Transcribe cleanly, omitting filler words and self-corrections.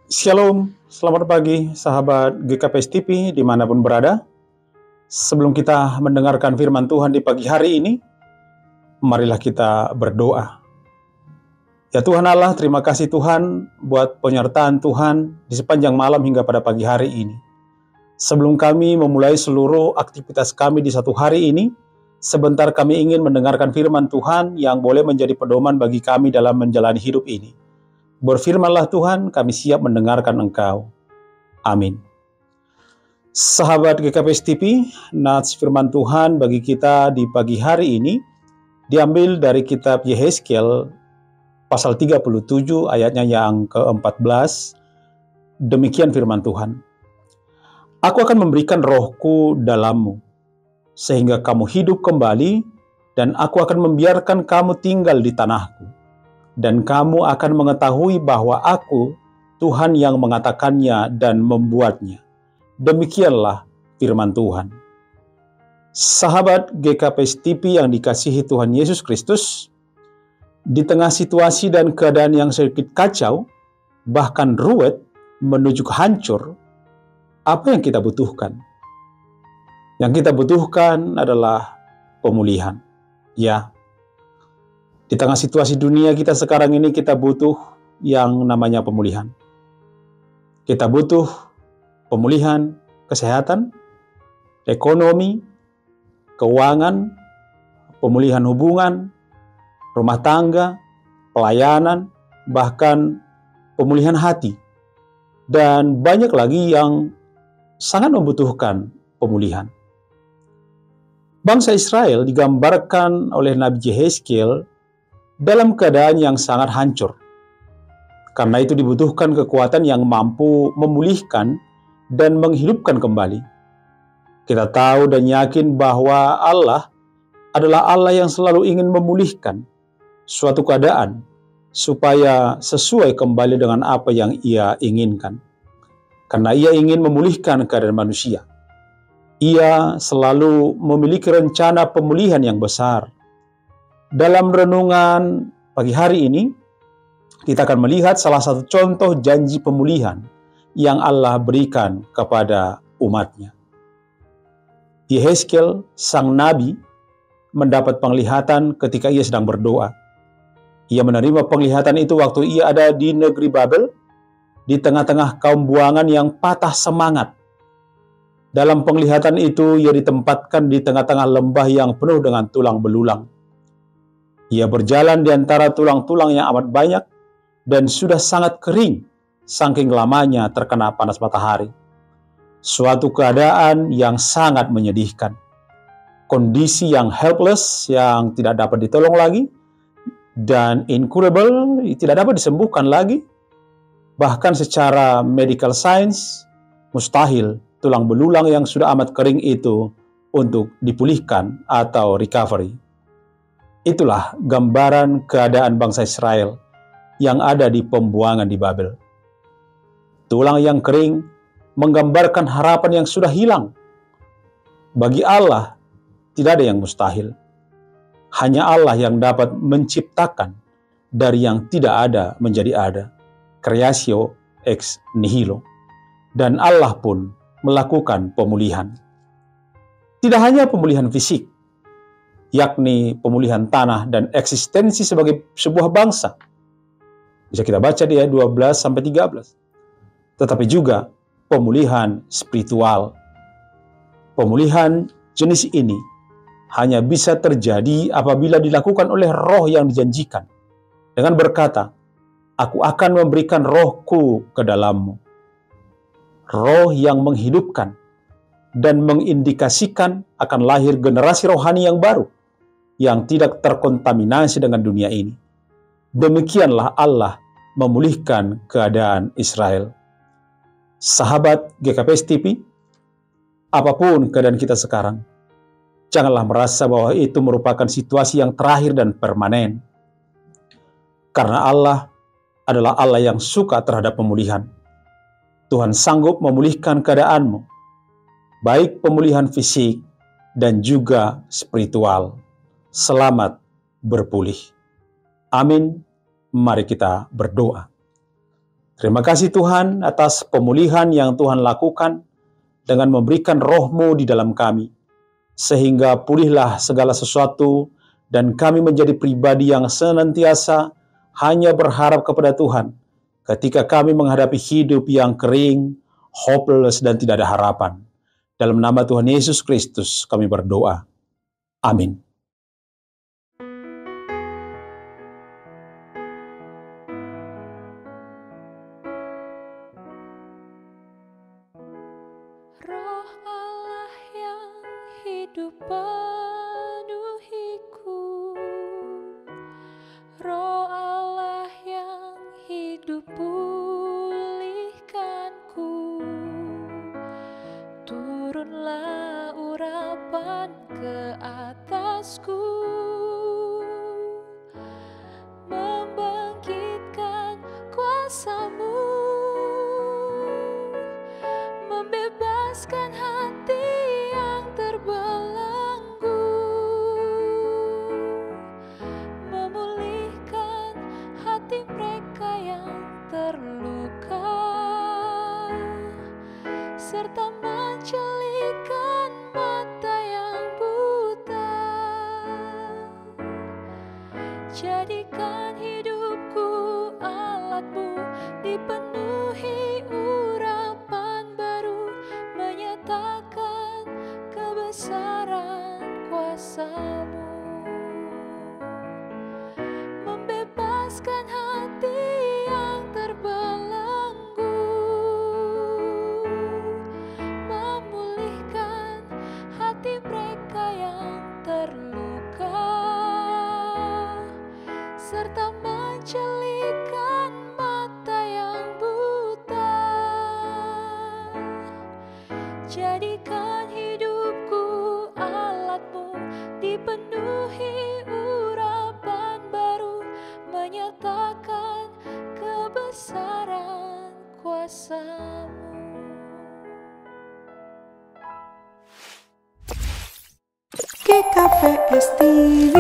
Shalom, selamat pagi sahabat GKPS TV dimanapun berada. Sebelum kita mendengarkan firman Tuhan di pagi hari ini, marilah kita berdoa. Ya Tuhan Allah, terima kasih Tuhan buat penyertaan Tuhan di sepanjang malam hingga pada pagi hari ini. Sebelum kami memulai seluruh aktivitas kami di satu hari ini, sebentar kami ingin mendengarkan firman Tuhan yang boleh menjadi pedoman bagi kami dalam menjalani hidup ini. Berfirmanlah Tuhan, kami siap mendengarkan Engkau. Amin. Sahabat GKPS TV, nats firman Tuhan bagi kita di pagi hari ini diambil dari kitab Yehezkiel pasal 37 ayatnya yang ke-14. Demikian firman Tuhan. Aku akan memberikan rohku dalammu, sehingga kamu hidup kembali, dan aku akan membiarkan kamu tinggal di tanahku. Dan kamu akan mengetahui bahwa aku, Tuhan yang mengatakannya dan membuatnya. Demikianlah firman Tuhan. Sahabat GKPS TV yang dikasihi Tuhan Yesus Kristus, di tengah situasi dan keadaan yang sedikit kacau, bahkan ruwet menuju hancur, apa yang kita butuhkan? Yang kita butuhkan adalah pemulihan. Ya, di tengah situasi dunia kita sekarang ini, kita butuh yang namanya pemulihan. Kita butuh pemulihan kesehatan, ekonomi, keuangan, pemulihan hubungan, rumah tangga, pelayanan, bahkan pemulihan hati. Dan banyak lagi yang sangat membutuhkan pemulihan. Bangsa Israel digambarkan oleh Nabi Yehezkiel dalam keadaan yang sangat hancur. Karena itu dibutuhkan kekuatan yang mampu memulihkan dan menghidupkan kembali. Kita tahu dan yakin bahwa Allah adalah Allah yang selalu ingin memulihkan suatu keadaan supaya sesuai kembali dengan apa yang Ia inginkan. Karena Ia ingin memulihkan keadaan manusia. Ia selalu memiliki rencana pemulihan yang besar. Dalam renungan pagi hari ini, kita akan melihat salah satu contoh janji pemulihan yang Allah berikan kepada umatnya. Yehezkiel, sang nabi, mendapat penglihatan ketika ia sedang berdoa. Ia menerima penglihatan itu waktu ia ada di negeri Babel, di tengah-tengah kaum buangan yang patah semangat. Dalam penglihatan itu, ia ditempatkan di tengah-tengah lembah yang penuh dengan tulang belulang. Ia berjalan di antara tulang-tulang yang amat banyak dan sudah sangat kering, saking lamanya terkena panas matahari. Suatu keadaan yang sangat menyedihkan. Kondisi yang helpless, yang tidak dapat ditolong lagi, dan incurable, tidak dapat disembuhkan lagi. Bahkan secara medical science, mustahil tulang belulang yang sudah amat kering itu untuk dipulihkan atau recovery. Itulah gambaran keadaan bangsa Israel yang ada di pembuangan di Babel. Tulang yang kering menggambarkan harapan yang sudah hilang. Bagi Allah, tidak ada yang mustahil. Hanya Allah yang dapat menciptakan dari yang tidak ada menjadi ada. Creatio ex nihilo. Dan Allah pun melakukan pemulihan. Tidak hanya pemulihan fisik, yakni pemulihan tanah dan eksistensi sebagai sebuah bangsa. Bisa kita baca di ayat 12-13. Tetapi juga pemulihan spiritual. Pemulihan jenis ini hanya bisa terjadi apabila dilakukan oleh roh yang dijanjikan. Dengan berkata, aku akan memberikan rohku ke dalammu. Roh yang menghidupkan dan mengindikasikan akan lahir generasi rohani yang baru, yang tidak terkontaminasi dengan dunia ini. Demikianlah Allah memulihkan keadaan Israel. Sahabat GKPS TV, apapun keadaan kita sekarang, janganlah merasa bahwa itu merupakan situasi yang terakhir dan permanen. Karena Allah adalah Allah yang suka terhadap pemulihan. Tuhan sanggup memulihkan keadaanmu, baik pemulihan fisik dan juga spiritual. Selamat berpulih. Amin. Mari kita berdoa. Terima kasih Tuhan atas pemulihan yang Tuhan lakukan dengan memberikan Roh-Mu di dalam kami, sehingga pulihlah segala sesuatu dan kami menjadi pribadi yang senantiasa hanya berharap kepada Tuhan ketika kami menghadapi hidup yang kering, hopeless, dan tidak ada harapan. Dalam nama Tuhan Yesus Kristus kami berdoa. Amin. Roh Allah yang hidup penuhiku, Roh Allah yang hidup pulihkanku, turunlah urapan ke atasku, membangkitkan kuasa-Mu, membebaskan hati yang terbelenggu, memulihkan hati mereka yang terluka, serta menjelikan mata yang buta. Jadikan hidupku alat-Mu, dipenuhi urapan baru, menyatakan kebesaran kuasa-Mu, membebaskan hati yang terbelenggu, memulihkan hati mereka yang terluka, serta menjelikan mata yang buta. Jadikan hidupku alat-Mu, dipenuhi urapan baru, menyatakan kebesaran kuasa-Mu. GKPS TV